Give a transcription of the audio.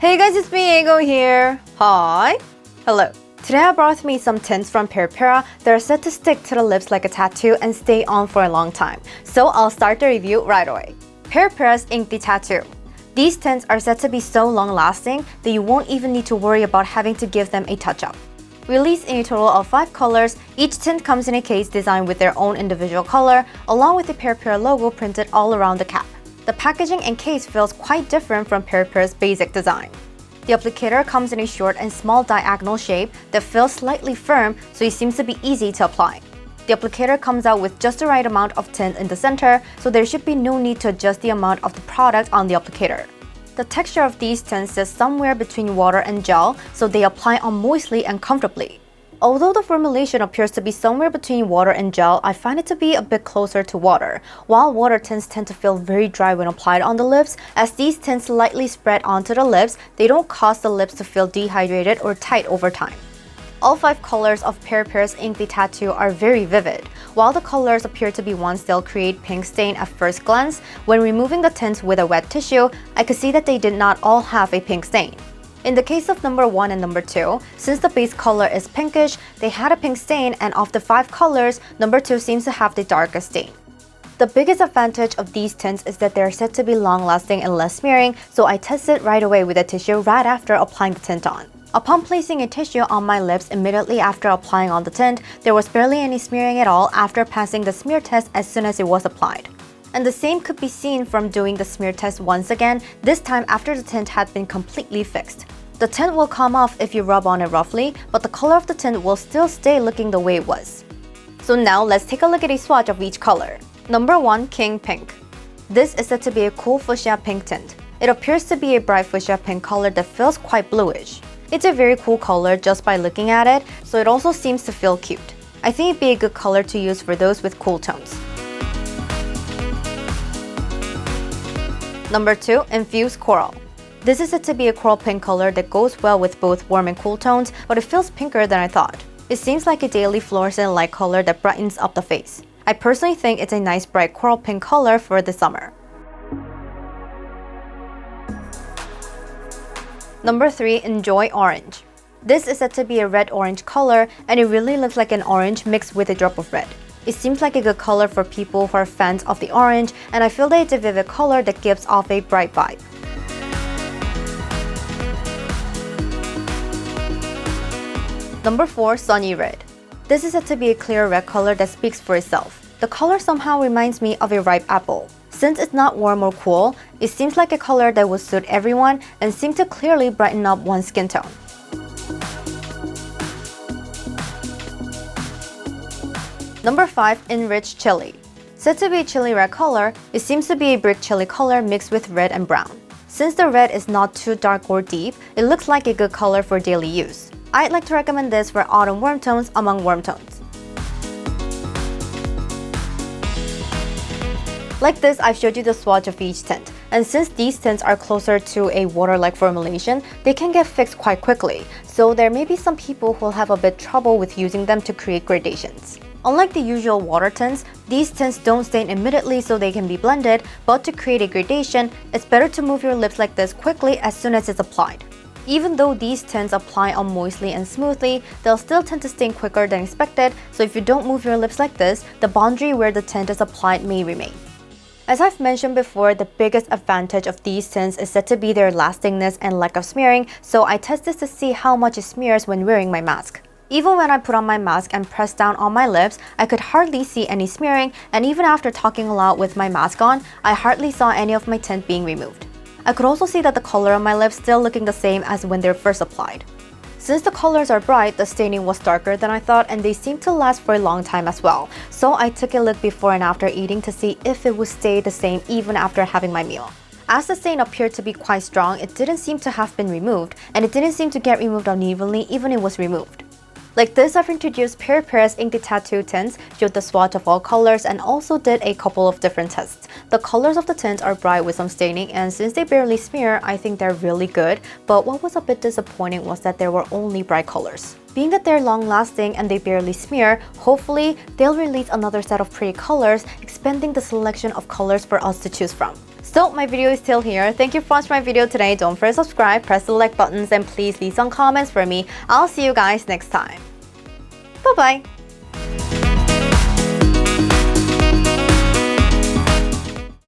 Hey guys, it's me, Aego here. Hi. Hello. Today I brought with me some tints from Peripera that are set to stick to the lips like a tattoo and stay on for a long time. So I'll start the review right away. Peripera's INK THE TATTOO. These tints are said to be so long-lasting that you won't even need to worry about having to give them a touch-up. Released in a total of 5 colors, each tint comes in a case designed with their own individual color, along with the Peripera logo printed all around the cap. The packaging and case feels quite different from Peripera's basic design. The applicator comes in a short and small diagonal shape that feels slightly firm, so it seems to be easy to apply. The applicator comes out with just the right amount of tint in the center, so there should be no need to adjust the amount of the product on the applicator. The texture of these tints is somewhere between water and gel, so they apply on moistly and comfortably. Although the formulation appears to be somewhere between water and gel, I find it to be a bit closer to water. While water tints tend to feel very dry when applied on the lips, as these tints lightly spread onto the lips, they don't cause the lips to feel dehydrated or tight over time. All 5 colors of Peripera's INK THE TATTOO are very vivid. While the colors appear to be ones they'll create pink stain at first glance, when removing the tints with a wet tissue, I could see that they did not all have a pink stain. In the case of number 1 and number 2, since the base color is pinkish, they had a pink stain, and of the 5 colors, number 2 seems to have the darkest stain. The biggest advantage of these tints is that they're said to be long-lasting and less smearing, so I tested right away with a tissue right after applying the tint on. Upon placing a tissue on my lips immediately after applying on the tint, there was barely any smearing at all after passing the smear test as soon as it was applied. And the same could be seen from doing the smear test once again, this time after the tint had been completely fixed. The tint will come off if you rub on it roughly, but the color of the tint will still stay looking the way it was. So now let's take a look at a swatch of each color. Number 1, King Pink. This is said to be a cool fuchsia pink tint. It appears to be a bright fuchsia pink color that feels quite bluish. It's a very cool color just by looking at it, so it also seems to feel cute. I think it'd be a good color to use for those with cool tones. Number 2, Infuse Coral. This is said to be a coral pink color that goes well with both warm and cool tones, but it feels pinker than I thought. It seems like a daily fluorescent light color that brightens up the face. I personally think it's a nice bright coral pink color for the summer. Number 3, Enjoy Orange. This is said to be a red-orange color, and it really looks like an orange mixed with a drop of red. It seems like a good color for people who are fans of the orange, and I feel that it's a vivid color that gives off a bright vibe. Number 4, Sunny Red. This is said to be a clear red color that speaks for itself. The color somehow reminds me of a ripe apple. Since it's not warm or cool, it seems like a color that would suit everyone and seem to clearly brighten up one's skin tone. Number 5, Enriched Chili. Said to be a chili red color, it seems to be a brick chili color mixed with red and brown. Since the red is not too dark or deep, it looks like a good color for daily use. I'd like to recommend this for autumn warm tones among warm tones. Like this, I've showed you the swatch of each tint, and since these tints are closer to a water-like formulation, they can get fixed quite quickly, so there may be some people who'll have a bit trouble with using them to create gradations. Unlike the usual water tints, these tints don't stain immediately so they can be blended, but to create a gradation, it's better to move your lips like this quickly as soon as it's applied. Even though these tints apply on moistly and smoothly, they'll still tend to stain quicker than expected, so if you don't move your lips like this, the boundary where the tint is applied may remain. As I've mentioned before, the biggest advantage of these tints is said to be their lastingness and lack of smearing, so I tested to see how much it smears when wearing my mask. Even when I put on my mask and pressed down on my lips, I could hardly see any smearing, and even after talking a lot with my mask on, I hardly saw any of my tint being removed. I could also see that the color on my lips still looking the same as when they're first applied. Since the colors are bright, the staining was darker than I thought, and they seem to last for a long time as well. So I took a look before and after eating to see if it would stay the same even after having my meal. As the stain appeared to be quite strong, it didn't seem to have been removed, and it didn't seem to get removed unevenly even if it was removed. Like this, I've introduced Peripera's INK THE TATTOO tints, showed the swatch of all colors, and also did a couple of different tests. The colors of the tints are bright with some staining, and since they barely smear, I think they're really good, but what was a bit disappointing was that there were only bright colors. Being that they're long-lasting and they barely smear, hopefully they'll release another set of pretty colors, expanding the selection of colors for us to choose from. So my video is still here. Thank you for watching my video today. Don't forget to subscribe, press the like buttons, and please leave some comments for me. I'll see you guys next time. Bye bye.